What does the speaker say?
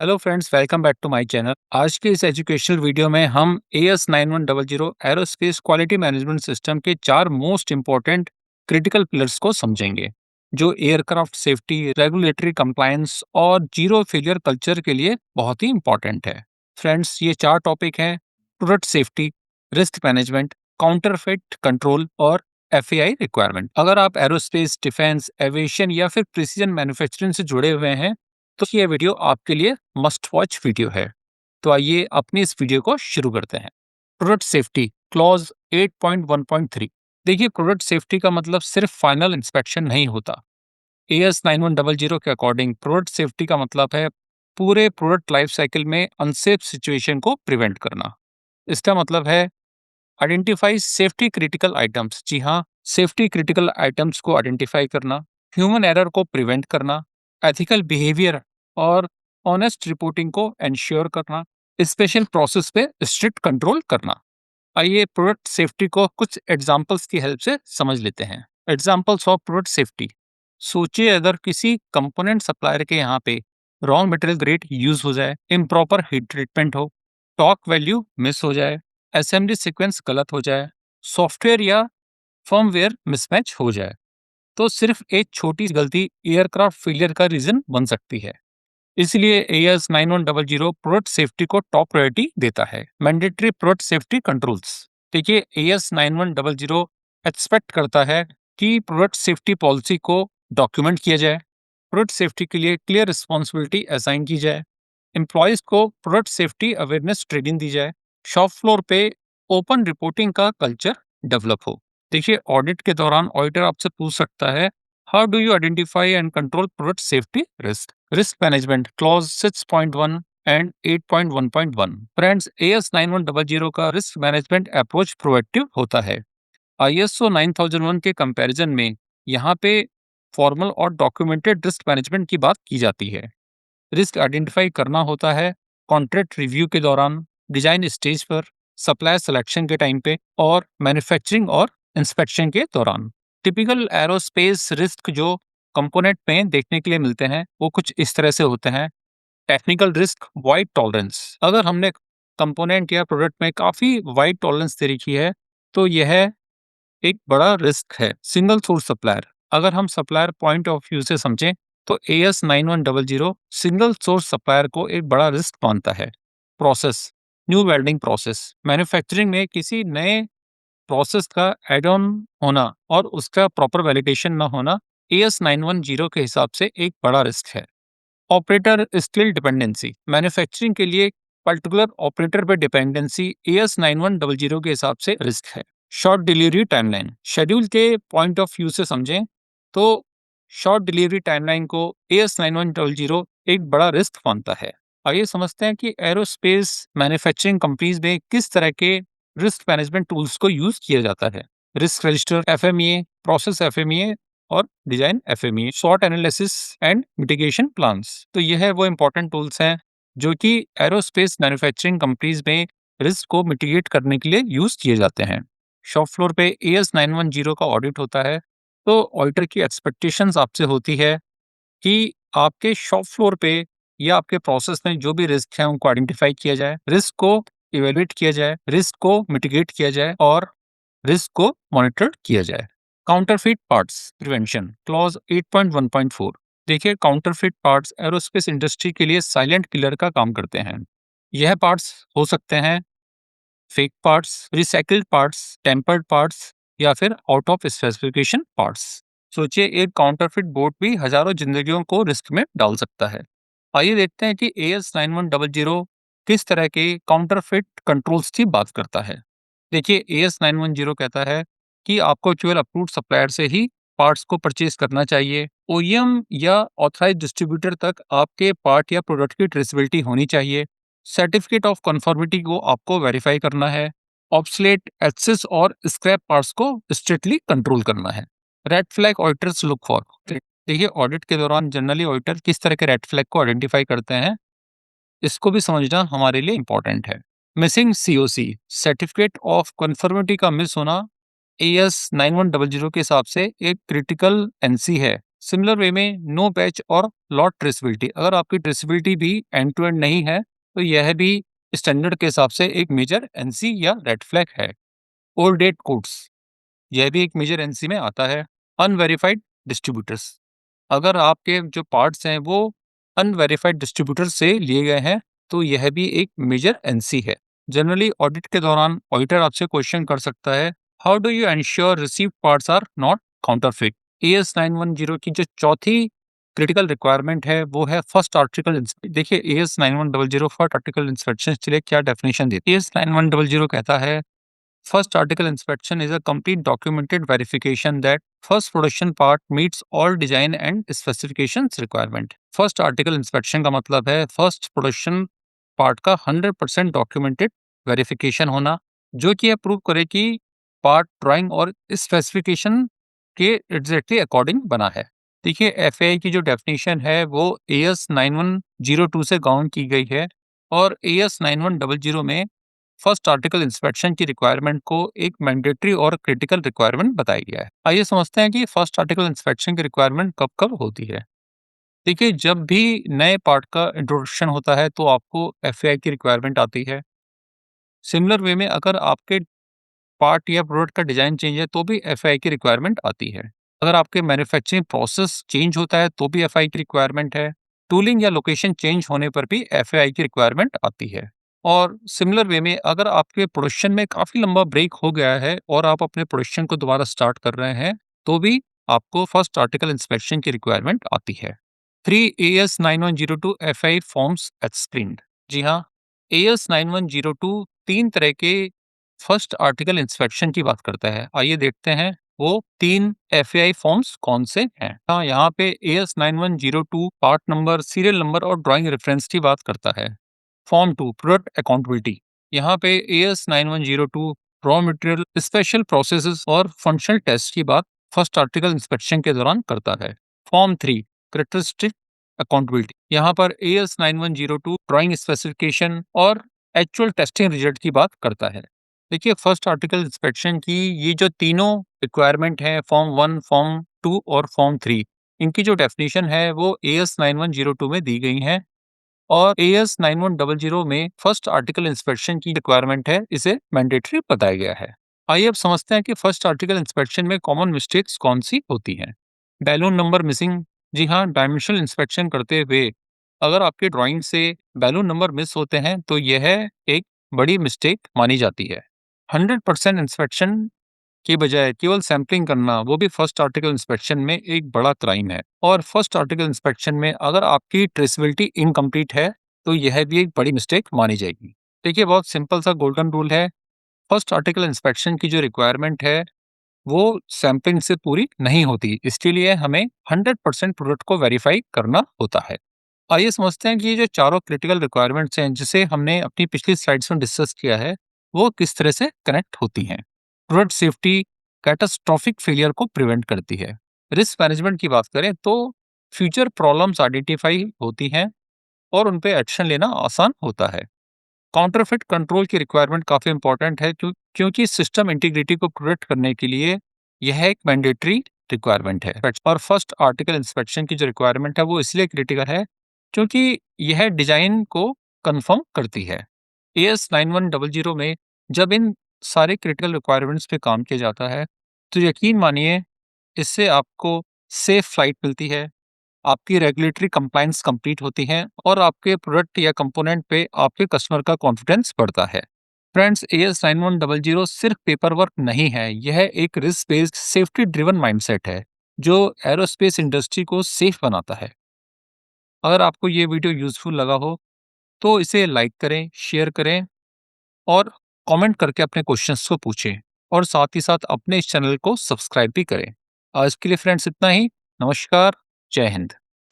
Hello friends, welcome back to my channel. आज के इस एजुकेशनल वीडियो में हम AS 9100 aerospace quality management system के चार मोस्ट इंपॉर्टेंट क्रिटिकल पिलर्स को समझेंगे, जो एयरक्राफ्ट सेफ्टी, रेगुलेटरी कंप्लायंस और जीरो फेलियर कल्चर के लिए बहुत ही इंपॉर्टेंट है। फ्रेंड्स, ये चार टॉपिक हैं: product safety, risk management, counterfeit control और FAI रिक्वायरमेंट। अगर आप एरोस्पेस, डिफेंस, एविएशन या फिर प्रिसीजन मैन्युफैक्चरिंग से जुड़े हुए हैं तो ये वीडियो आपके लिए मस्ट वॉच वीडियो है। तो आइए अपनी इस वीडियो को शुरू करते हैं। Product safety clause 8.1.3। देखिए, प्रोडक्ट सेफ्टी का मतलब सिर्फ फाइनल इंस्पेक्शन नहीं होता। AS 9100 के अकॉर्डिंग प्रोडक्ट सेफ्टी का मतलब है पूरे प्रोडक्ट लाइफ साइकिल में अनसेफ सिचुएशन को प्रिवेंट करना। इसका मतलब है आइडेंटिफाई सेफ्टी क्रिटिकल आइटम्स। जी हाँ, सेफ्टी क्रिटिकल आइटम्स को आइडेंटिफाई करना, ह्यूमन एरर को प्रिवेंट करना, एथिकल बिहेवियर और ऑनेस्ट रिपोर्टिंग को एंश्योर करना, स्पेशल प्रोसेस पे स्ट्रिक्ट कंट्रोल करना। आइए प्रोडक्ट सेफ्टी को कुछ एग्जांपल्स की हेल्प से समझ लेते हैं। Examples of product safety. सोचिए, अगर किसी कंपोनेंट सप्लायर के यहाँ पे रॉन्ग मटेरियल ग्रेड यूज हो जाए, इम्प्रॉपर हीट ट्रीटमेंट हो, टॉर्क वैल्यू मिस हो जाए, असेंबली सीक्वेंस गलत हो जाए, सॉफ्टवेयर या फर्मवेयर मिसमैच हो जाए, तो सिर्फ एक छोटी गलती एयरक्राफ्ट फेलियर का रीजन बन सकती है। इसलिए AS 9100 प्रोडक्ट सेफ्टी को टॉप प्रायोरिटी देता है। Mandatory product safety controls. देखिए, AS 9100 एक्सपेक्ट करता है कि प्रोडक्ट सेफ्टी पॉलिसी को डॉक्यूमेंट किया जाए, प्रोडक्ट सेफ्टी के लिए क्लियर रिस्पॉन्सिबिलिटी असाइन की जाए, एम्प्लॉयज को प्रोडक्ट सेफ्टी अवेयरनेस ट्रेनिंग दी जाए, शॉप फ्लोर पे ओपन रिपोर्टिंग का कल्चर डेवलप हो। देखिए, ऑडिट के दौरान ऑडिटर आपसे पूछ सकता है, how do you identify and control product safety risk? Risk management clause 6.1 and 8.1.1। Friends, AS 9100 का रिस्क मैनेजमेंट अप्रोच प्रोएक्टिव होता है। ISO 9001 के कंपैरिजन में यहाँ पे फॉर्मल और डॉक्यूमेंटेड रिस्क मैनेजमेंट की बात की जाती है। रिस्क आइडेंटिफाई करना होता है कॉन्ट्रैक्ट रिव्यू के दौरान, डिजाइन स्टेज पर, सप्लायर सिलेक्शन के टाइम पे और मैन्युफैक्चरिंग और इंस्पेक्शन के दौरान। टिपिकल एरोस्पेस रिस्क जो कंपोनेंट में देखने के लिए मिलते हैं वो कुछ इस तरह से होते हैं। Technical risk, wide tolerance. अगर हमने कंपोनेंट या प्रोडक्ट में काफी वाइड टॉलरेंस दे रखी है तो यह एक बड़ा रिस्क है। Single source supplier. अगर हम सप्लायर पॉइंट ऑफ व्यू से समझें तो AS 9100 सिंगल सोर्स सप्लायर को एक बड़ा रिस्क मानता है। Process, new welding process. Manufacturing में किसी नए प्रोसेस का एड ऑन होना और उसका प्रॉपर वैलिडेशन न होना AS 910 के हिसाब से एक बड़ा रिस्क है। Operator skill dependency. मैन्युफैक्चरिंग के लिए पर्टिकुलर ऑपरेटर पर डिपेंडेंसी AS 9100 के हिसाब से रिस्क है। Short delivery timeline. शेड्यूल के पॉइंट ऑफ व्यू से समझें तो शॉर्ट डिलीवरी टाइमलाइन को AS 9100 एक बड़ा रिस्क मानता है। आइए समझते हैं कि एरोस्पेस मैन्युफैक्चरिंग कंपनीज में किस तरह के रिस्क मैनेजमेंट टूल्स को यूज किया जाता है। Risk register, FMEA, process FMEA और design FMEA, short analysis and mitigation plans. तो यह है वो इंपॉर्टेंट टूल्स हैं जो कि एरोस्पेस मैन्युफैक्चरिंग कंपनीज में रिस्क को मिटिगेट करने के लिए यूज किए जाते हैं। शॉप फ्लोर पे AS 910 का ऑडिट होता है तो ऑडिटर की एक्सपेक्टेशंस आपसे होती है कि आपके शॉप फ्लोर पे या आपके प्रोसेस में जो भी रिस्क हैं उनको आइडेंटिफाई किया जाए, रिस्क को इवेल्युएट किया जाए, रिस्क को मिटिगेट किया जाए और रिस्क को मॉनिटर किया जाए। Counterfeit parts prevention clause 8.1.4। देखिए, काउंटरफीट पार्ट्स एरोस्पेस इंडस्ट्री के लिए साइलेंट किलर का काम करते हैं। यह पार्ट्स हो सकते हैं fake parts, recycled parts, tempered parts या फिर आउट ऑफ स्पेसिफिकेशन पार्ट्स। सोचिए, एक काउंटरफिट बोर्ड भी हजारों जिंदगियों को रिस्क में डाल सकता है। आइए देखते हैं कि AS 9100 किस तरह के काउंटरफिट कंट्रोल्स की बात करता है। देखिए, AS 910 कहता है कि आपको केवल अप्रूव्ड सप्लायर से ही पार्ट्स को परचेज करना चाहिए। OEM या ऑथराइज डिस्ट्रीब्यूटर तक आपके पार्ट या प्रोडक्ट की ट्रेसेबिलिटी होनी चाहिए। सर्टिफिकेट ऑफ कंफर्मिटी को आपको वेरीफाई करना है। ऑब्सलेट, एक्सेस और स्क्रैप पार्ट्स को स्ट्रिक्टली कंट्रोल करना है। Red flag auditors look for. देखिए, ऑडिट के दौरान जनरली ऑडिटर किस तरह के रेड फ्लैग को आइडेंटिफाई करते हैं, इसको भी समझना हमारे लिए इंपॉर्टेंट है। Missing COC, certificate of conformity का मिस होना AS 9100 के हिसाब से एक क्रिटिकल NC है। सिमिलर वे में नो बैच और लॉट ट्रेसेबिलिटी, अगर आपकी ट्रेसेबिलिटी भी एंड टू एंड नहीं है, तो यह भी स्टैंडर्ड के हिसाब से एक मेजर एनसी या रेड फ्लैग है। ओल्ड डेट कोड्स, यह भी एक मेजर एनसी में आता है। अनवेरिफाइड डिस्ट्रीब्यूटर्स, अगर आपके जो पार्ट्स हैं वो अनवेरिफाइड डिस्ट्रीब्यूटर से लिए गए हैं, तो यह भी एक मेजर एनसी है। जनरली ऑडिट के दौरान ऑडिटर आपसे क्वेश्चन कर सकता है, how do you ensure receive parts are not counterfeit. AS 910 की जो चौथी क्रिटिकल रिक्वायरमेंट है वो है फर्स्ट आर्टिकल। देखिए एएस 9100 फर्स्ट आर्टिकल इंस्पेक्शन के लिए क्या डेफिनेशन देती है। एएस 9100 कहता है, first article inspection is a complete documented verification that first production part meets all design and specifications requirement. First article inspection का मतलब है first production part का 100% documented verification होना, जो कि अप्रूव करे कि पार्ट ड्राइंग और स्पेसिफिकेशन के एग्जैक्टली अकॉर्डिंग बना है। देखिए एफएआई की जो डेफिनेशन है वो एएस 9102 से गाउन की गई है और एएस 9100 में फर्स्ट आर्टिकल इंस्पेक्शन की रिक्वायरमेंट को एक मैंडेटरी और क्रिटिकल रिक्वायरमेंट बताया गया है। आइए समझते हैं कि फर्स्ट आर्टिकल इंस्पेक्शन की रिक्वायरमेंट कब कब होती है। देखिए जब भी नए पार्ट का इंट्रोडक्शन होता है तो आपको एफएआई की रिक्वायरमेंट आती है। सिमिलर वे में अगर आपके पार्ट या प्रोडक्ट का डिजाइन चेंज है तो भी एफआई की रिक्वायरमेंट आती है। अगर आपके मैन्युफैक्चरिंग प्रोसेस चेंज होता है तो भी एफआई की रिक्वायरमेंट है। टूलिंग या लोकेशन चेंज होने पर भी एफआई की रिक्वायरमेंट आती है। और सिमिलर वे में अगर आपके प्रोडक्शन में काफी लंबा ब्रेक हो गया है और आप अपने प्रोडक्शन को दोबारा स्टार्ट कर रहे हैं तो भी आपको फर्स्ट आर्टिकल इंस्पेक्शन की रिक्वायरमेंट आती है। 3 AS 9102 एफआई फॉर्म्स एक्सप्लेन्ड। जी हाँ, AS 9102 तीन तरह के फर्स्ट आर्टिकल इंस्पेक्शन की बात करता है। आइए देखते हैं वो तीन एफएआई फॉर्म्स कौन से हैं। हाँ, यहाँ पे as 9102 part number, serial number और ड्राइंग रेफरेंस की बात करता है। फॉर्म 2 प्रोडक्ट अकाउंटेबिलिटी, यहाँ पे as 9102 raw material, special processes और फंक्शनल टेस्ट की बात फर्स्ट आर्टिकल इंस्पेक्शन के दौरान करता है। फॉर्म 3 करेक्टरिस्टिक अकाउंटेबिलिटी, यहाँ पर एएस 9102 ड्राइंग स्पेसिफिकेशन और एक्चुअल टेस्टिंग रिजल्ट की बात करता है। देखिए फर्स्ट आर्टिकल इंस्पेक्शन की ये जो तीनों रिक्वायरमेंट है, फॉर्म 1, फॉर्म 2 और फॉर्म 3, इनकी जो डेफिनेशन है वो एएस 9102 में दी गई है और एएस 9100 में फर्स्ट आर्टिकल इंस्पेक्शन की रिक्वायरमेंट है, इसे मैंडेटरी बताया गया है। आइए अब समझते हैं कि फर्स्ट आर्टिकल इंस्पेक्शन में कॉमन मिस्टेक्स कौन सी होती हैं। बैलून नंबर मिसिंग, जी हाँ, डायमेंशनल इंस्पेक्शन करते हुए अगर आपके ड्राइंग से बैलून नंबर मिस होते हैं तो यह एक बड़ी मिस्टेक मानी जाती है। 100% इंस्पेक्शन की बजाय केवल सैंपलिंग करना, वो भी फर्स्ट आर्टिकल इंस्पेक्शन में एक बड़ा क्राइम है। और फर्स्ट आर्टिकल इंस्पेक्शन में अगर आपकी ट्रेसेबिलिटी इनकम्प्लीट है तो यह भी एक बड़ी मिस्टेक मानी जाएगी। देखिए बहुत सिंपल सा गोल्डन रूल है, फर्स्ट आर्टिकल इंस्पेक्शन की जो रिक्वायरमेंट है वो सैंपलिंग से पूरी नहीं होती, इसके लिए हमें 100% प्रोडक्ट को वेरीफाई करना होता है। आइए समझते हैं कि ये जो चारों क्रिटिकल रिक्वायरमेंट्स हैं जिसे हमने अपनी पिछली स्लाइड्स में डिस्कस किया है वो किस तरह से कनेक्ट होती हैं। प्रोडक्ट सेफ्टी कैटास्ट्रॉफिक फेलियर को प्रिवेंट करती है। रिस्क मैनेजमेंट की बात करें तो फ्यूचर प्रॉब्लम्स आइडेंटिफाई होती हैं और उन पे एक्शन लेना आसान होता है। काउंटरफिट कंट्रोल की रिक्वायरमेंट काफी इंपॉर्टेंट है क्योंकि सिस्टम इंटीग्रिटी को प्रोटेक्ट करने के लिए यह एक मैंडेटरी रिक्वायरमेंट है। और फर्स्ट आर्टिकल इंस्पेक्शन की जो रिक्वायरमेंट है वो इसलिए क्रिटिकल है क्योंकि यह डिजाइन को कंफर्म करती है। एएस 9100 में जब इन सारे क्रिटिकल रिक्वायरमेंट्स पे काम किया जाता है तो यकीन मानिए इससे आपको सेफ फ्लाइट मिलती है, आपकी रेगुलेटरी कंप्लायंस कंप्लीट होती है और आपके प्रोडक्ट या कंपोनेंट पे आपके कस्टमर का कॉन्फिडेंस बढ़ता है। फ्रेंड्स, एएस 9100 सिर्फ पेपर वर्क नहीं है, यह एक risk based safety driven mindset है जो एरोस्पेस इंडस्ट्री को सेफ बनाता है। अगर आपको ये वीडियो यूजफुल लगा हो तो इसे लाइक करें, शेयर करें और कमेंट करके अपने क्वेश्चंस को पूछें और साथ ही साथ अपने इस चैनल को सब्सक्राइब भी करें। आज के लिए फ्रेंड्स इतना ही। नमस्कार, जय हिंद।